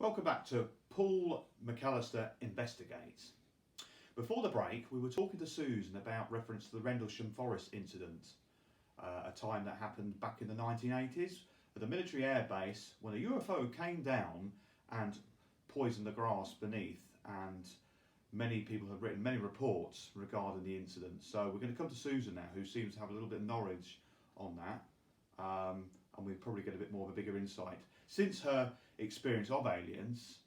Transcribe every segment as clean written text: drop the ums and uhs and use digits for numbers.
Welcome back to Paul McCalister Investigates. Before the break, we were talking to Susan about reference to the Rendlesham Forest incident, a time that happened back in the 1980s at a military air base when a UFO came down and poisoned the grass beneath, and many people have written many reports regarding the incident. So we're going to come to Susan now, who seems to have a little bit of knowledge on that, and we'll probably get a bit more of a bigger insight. Since her experience of aliens,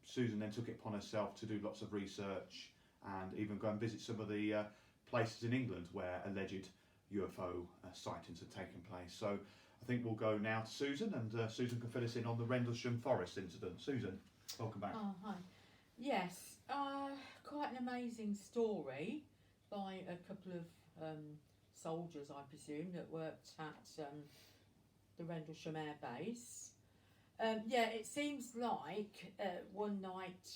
Susan then took it upon herself to do lots of research and even go and visit some of the places in England where alleged UFO sightings had taken place. So I think we'll go now to Susan, and Susan can fill us in on the Rendlesham Forest incident. Susan, welcome back. Oh, hi. Yes, quite an amazing story by a couple of soldiers, I presume, that worked at the Rendlesham Air Base. Yeah, it seems like one night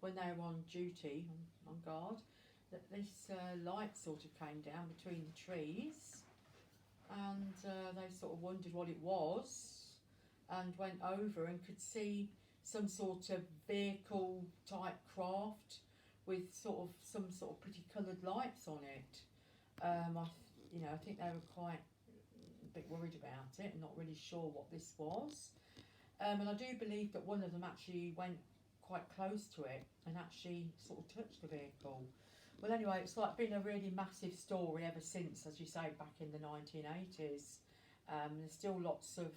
when they were on duty, on guard, that this light sort of came down between the trees, and they sort of wondered what it was and went over and could see some sort of vehicle type craft with some sort of pretty coloured lights on it. I think they were quite a bit worried about it and not really sure what this was. And I do believe that one of them actually went quite close to it and actually sort of touched the vehicle. Well, anyway, it's like been a really massive story ever since, as you say, back in the 1980s. There's still lots of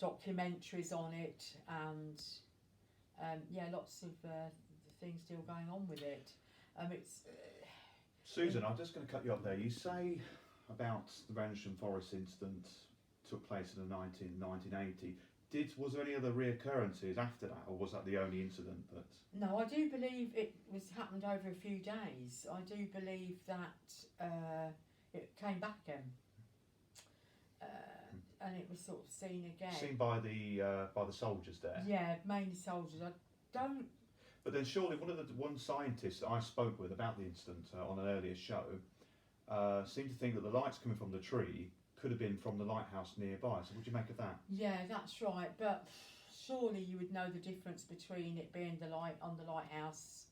documentaries on it, and lots of things still going on with it. Susan, I'm just going to cut you up there. You say about the Rendlesham Forest incident took place in the 1980. Was there any other reoccurrences after that, or was that the only incident that? No, I do believe it happened over a few days. I do believe that it came back again, and it was sort of seen again. Seen by the soldiers there. Yeah, mainly soldiers. I don't. But then surely one scientist that I spoke with about the incident on an earlier show seemed to think that the lights coming from the tree could have been from the lighthouse nearby. So what do you make of that? Yeah, that's right. But surely you would know the difference between it being the light on the lighthouse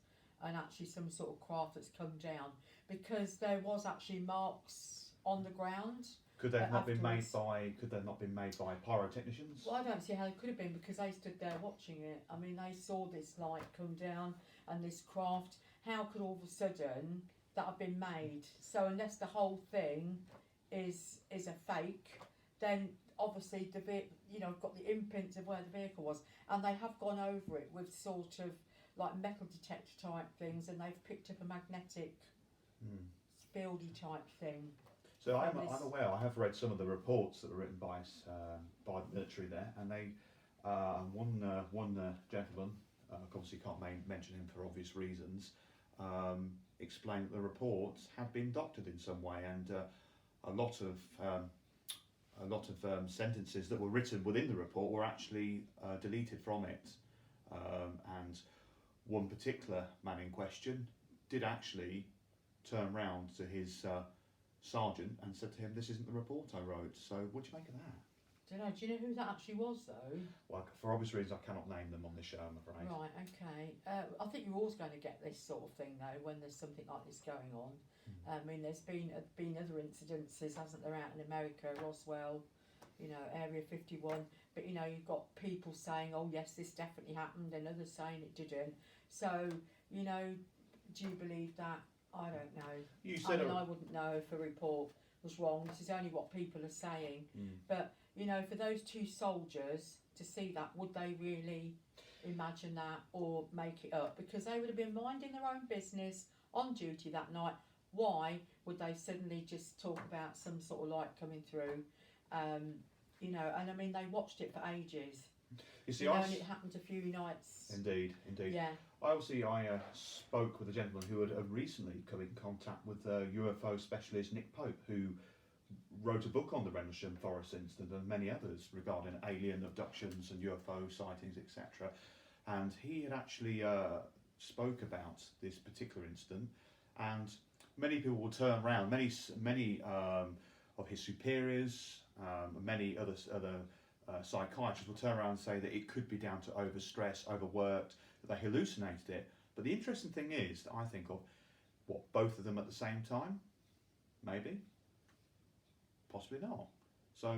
and actually some sort of craft that's come down, because there was actually marks on the ground. Could they not been made by? Could they not been made by pyrotechnicians? Well, I don't see how they could have been, because they stood there watching it. I mean, they saw this light come down and this craft. How could all of a sudden that have been made? So unless the whole thing is a fake, then obviously got the imprint of where the vehicle was, and they have gone over it with sort of like metal detector type things, and they've picked up a magnetic fieldy type thing. So I'm aware. I have read some of the reports that were written by the military there, and they one gentleman, obviously can't mention him for obvious reasons, explained that the reports had been doctored in some way, and a lot of sentences that were written within the report were actually deleted from it, and one particular man in question did actually turn round to his sergeant and said to him, "This isn't the report I wrote." So what do you make of that? Do you know who that actually was, though? Well, for obvious reasons, I cannot name them on this show, I'm afraid. Right, okay. I think you're always going to get this sort of thing, though, when there's something like this going on. I mean, there's been other incidences, hasn't there, out in America, Roswell, Area 51. But, you've got people saying, oh, yes, this definitely happened, and others saying it didn't. So, do you believe that? I don't know. I wouldn't know if a report was wrong. This is only what people are saying. But, for those two soldiers to see that, would they really imagine that or make it up? Because they would have been minding their own business on duty that night. Why would they suddenly just talk about some sort of light coming through? And I mean, they watched it for ages. You see, and it happened a few nights. Indeed. Yeah. I spoke with a gentleman who had recently come in contact with UFO specialist Nick Pope, who wrote a book on the Rendlesham Forest incident and many others regarding alien abductions and UFO sightings, etc. And he had actually spoke about this particular incident, and many people will turn around. Many of his superiors, many other psychiatrists will turn around and say that it could be down to overstress, overworked, that they hallucinated it. But the interesting thing is that I think of, what, both of them at the same time? Maybe. Possibly not. So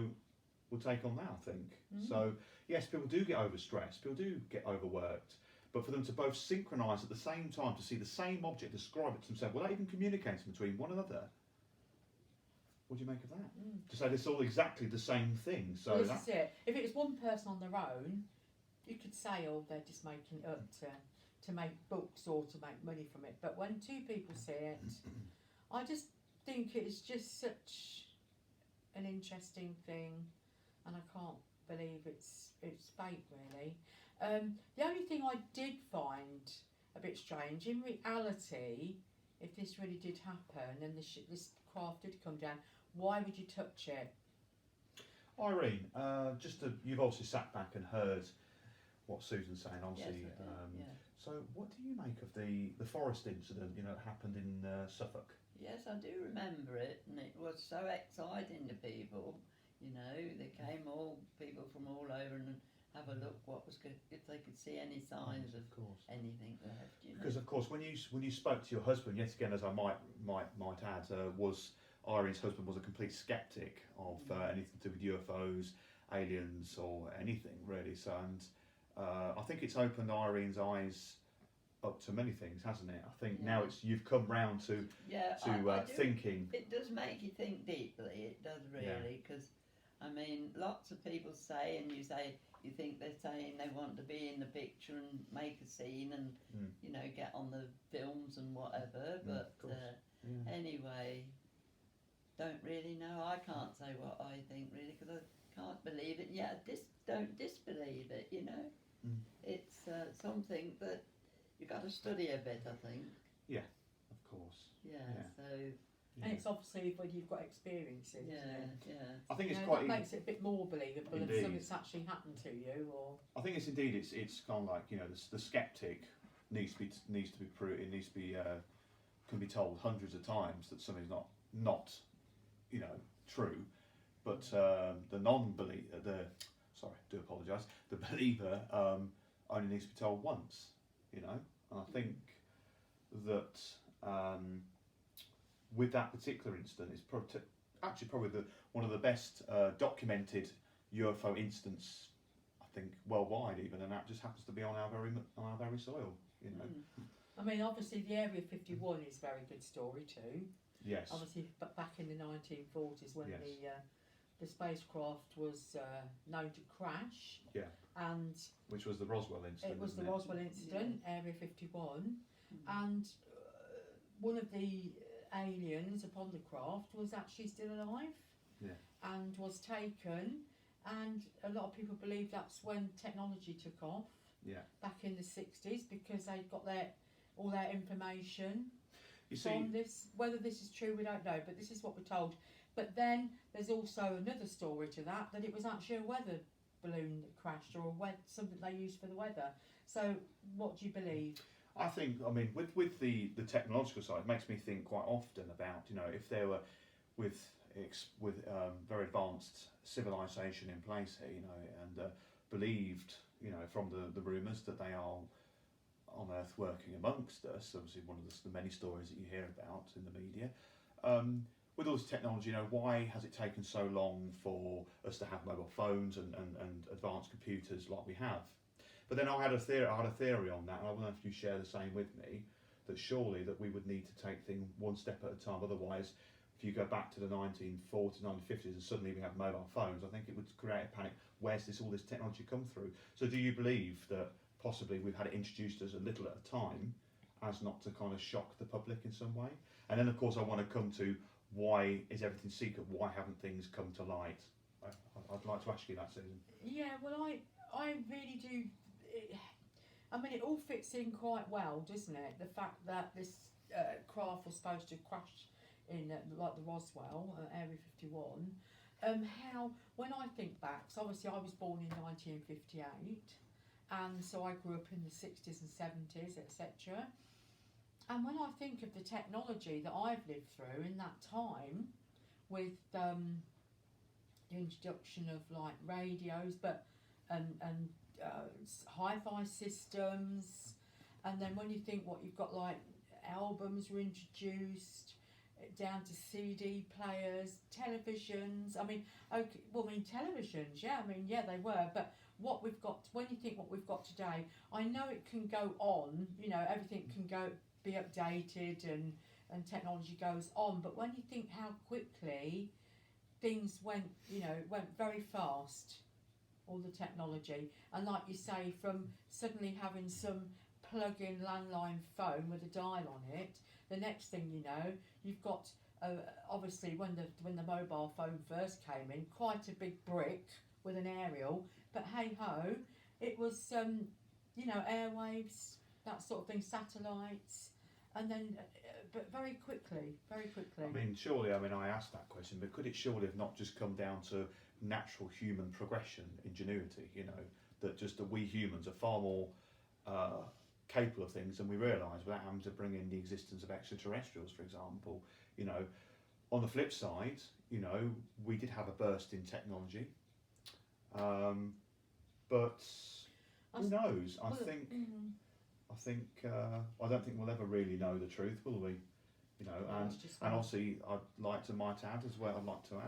we'll take on that, I think. So yes, people do get overstressed, people do get overworked, but for them to both synchronise at the same time, to see the same object, describe it to themselves without even communicating between one another, what do you make of that? To say it's all exactly the same thing. So well, this is it. If it was one person on their own, you could say, oh, they're just making it up to make books or to make money from it. But when two people see it, I just think it's just such an interesting thing, and I can't believe it's fake, really. The only thing I did find a bit strange, in reality, if this really did happen and this craft did come down, why would you touch it? Irene, you've obviously sat back and heard what Susan's saying, obviously. Yes, I did, yeah. So what do you make of the forest incident, that happened in Suffolk? Yes, I do remember it, and it was so exciting to people. They came people from all over and have a look if they could see any signs of anything left. Because of course, when you spoke to your husband, yet again, as I might add, Irene's husband was a complete sceptic of anything to do with UFOs, aliens, or anything really. So, and I think it's opened Irene's eyes up to many things, hasn't it? I think now you've come round to thinking. It does make you think deeply. It does really, because lots of people say, and you think they're saying they want to be in the picture and make a scene and get on the films and whatever. But anyway, don't really know. I can't say what I think really, because I can't believe it. Yeah, don't disbelieve it. It's something that you've got to study a bit, I think. Yeah, of course. Yeah. So. And it's obviously when you've got experiences. Yeah. I think it's that makes it a bit more believable if something's actually happened to you, or. I think it's kind of like the skeptic needs to be proved. It needs to be can be told hundreds of times that something's not true, but the non-believer, do apologise, the believer only needs to be told once. And I think that. With that particular incident, it's probably one of the best documented UFO incidents, I think, worldwide even, and that just happens to be on our very soil. Obviously the Area 51 is a very good story too. Yes. Obviously, back in the 1940s when the spacecraft was known to crash. Yeah. And which was the Roswell incident. It was the Roswell incident, Area 51, and one of the aliens upon the craft was actually still alive and was taken, and a lot of people believe that's when technology took off back in the 60s, because they got all their information from this. Whether this is true, we don't know, but this is what we're told. But then there's also another story to that it was actually a weather balloon that crashed, or something they used for the weather. So what do you believe? I think, with the technological side, it makes me think quite often about, if there were with very advanced civilization in place here, and believed, from the rumours that they are on Earth working amongst us. Obviously, one of the many stories that you hear about in the media. With all this technology, why has it taken so long for us to have mobile phones and advanced computers like we have? But then I had a theory on that, and I don't know if you share the same with me, that surely that we would need to take things one step at a time. Otherwise, if you go back to the 1940s, 1950s, and suddenly we have mobile phones, I think it would create a panic. Where's all this technology come through? So do you believe that possibly we've had it introduced us a little at a time, as not to kind of shock the public in some way? And then, of course, I want to come to, why is everything secret? Why haven't things come to light? I'd like to ask you that, Susan. Yeah, well, I really do. It all fits in quite well, doesn't it? The fact that this craft was supposed to crash in like the Roswell, Area 51. How, when I think back, so obviously I was born in 1958, and so I grew up in the 60s and 70s, etc. And when I think of the technology that I've lived through in that time, with the introduction of like radios, but and hi-fi systems, and then when you think what you've got, like albums were introduced, down to CD players, televisions. I mean, okay, well, I mean televisions, yeah, I mean yeah, they were, but what we've got, when you think what we've got today, I know it can go on, you know, everything can go be updated and technology goes on, but when you think how quickly things went, you know, went very fast, all the technology, and like you say, from suddenly having some plug-in landline phone with a dial on it, the next thing you know, you've got obviously when the mobile phone first came in, quite a big brick with an aerial, but hey ho, it was you know, airwaves, that sort of thing, satellites, and then but very quickly. I mean, surely, I mean, I asked that question, but could it surely have not just come down to natural human progression, ingenuity? You know, that we humans are far more capable of things than we realise, without having to bring in the existence of extraterrestrials, for example. You know, on the flip side, you know, we did have a burst in technology, but who knows? I don't think we'll ever really know the truth, will we? You know, and obviously I'd like to add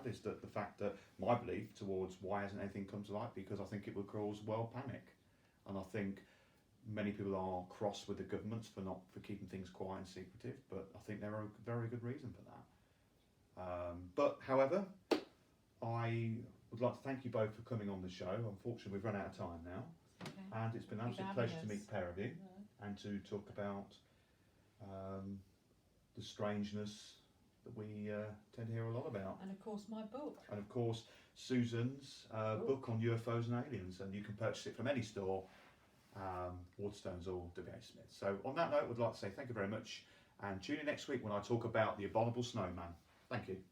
is that the fact that my belief towards why hasn't anything come to light, because I think it would cause world panic, and I think many people are cross with the governments for keeping things quiet and secretive, but I think there are a very good reason for that. But however, I would like to thank you both for coming on the show. Unfortunately, we've run out of time now, and it's been an absolute pleasure to meet the pair of you and to talk about the strangeness that we tend to hear a lot about. And of course my book. And of course Susan's book on UFOs and aliens, and you can purchase it from any store, Waterstones or WH Smith. So on that note, I would like to say thank you very much, and tune in next week when I talk about the abominable snowman. Thank you.